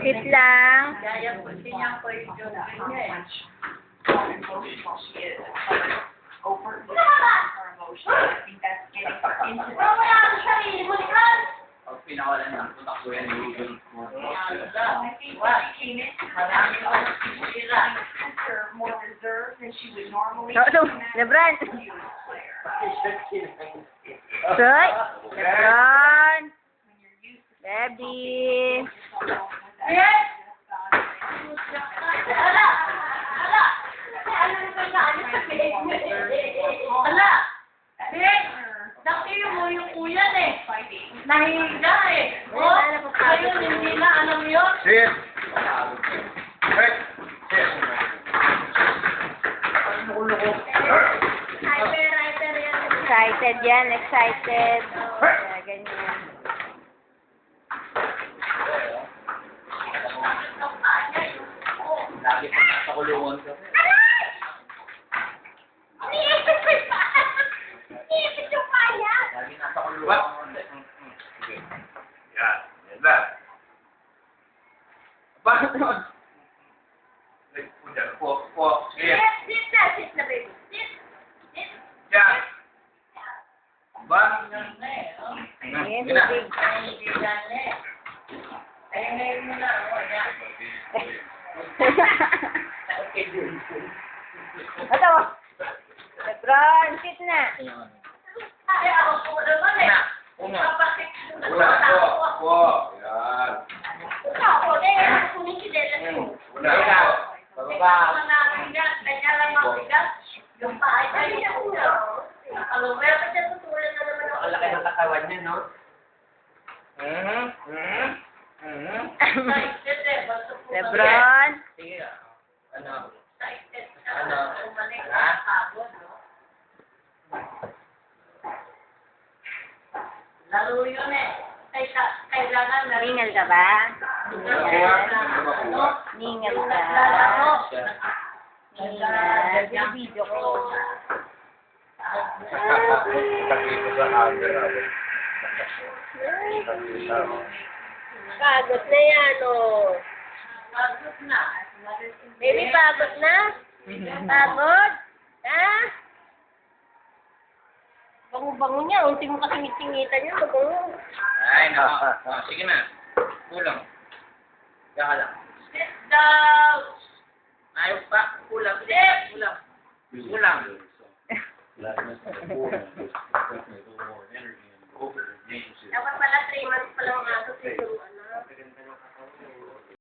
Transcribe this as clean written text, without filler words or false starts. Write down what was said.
Sit lang. Lebron. Soy. Lebron. Baby. Nakita mo yung kuya eh. Nahihiga eh. Ngayon hindi na alam yun. Sit. Hey. Sit. Excited yan, excited. Kaya ganyan. Lagi pa nasa kulungan ka. Lagi nasa kulungan. Sige. Yan. Yan lang. Bakit naman? Po. Sige. Sit na baby. Yan. Ba? Ayan, Gina. big. Ito. Lebron, sit na. Ay, ako po naman eh. Una. Kapatid. Una. Po. Yan. Ako eh. Kunin si Dela. Una. Bababa. Kanya lang mabigat. Yung pahay na yung alam mo, kasi tutulan na naman ako. Ang laki ng katawan niya, no? Lebron. Sige. Ano? Ano? Lalo yun eh. Kailangan na. Ningal ka ba? Ningal ka. Ningal. Video ko. Nakita sa camera. Pagod na yan, oh. Pagod na. Baby, pagod na? Pagod? Ha? Bango-bango niya. Unti mo kasi ngitingitan niya. Mabango. Ay, nako. Sige na. Kulang. Kaya lang. Sit down. Ayaw pa. Kulang. Kulang. Kulang. Dapat pala 3 months pa lang ang aso.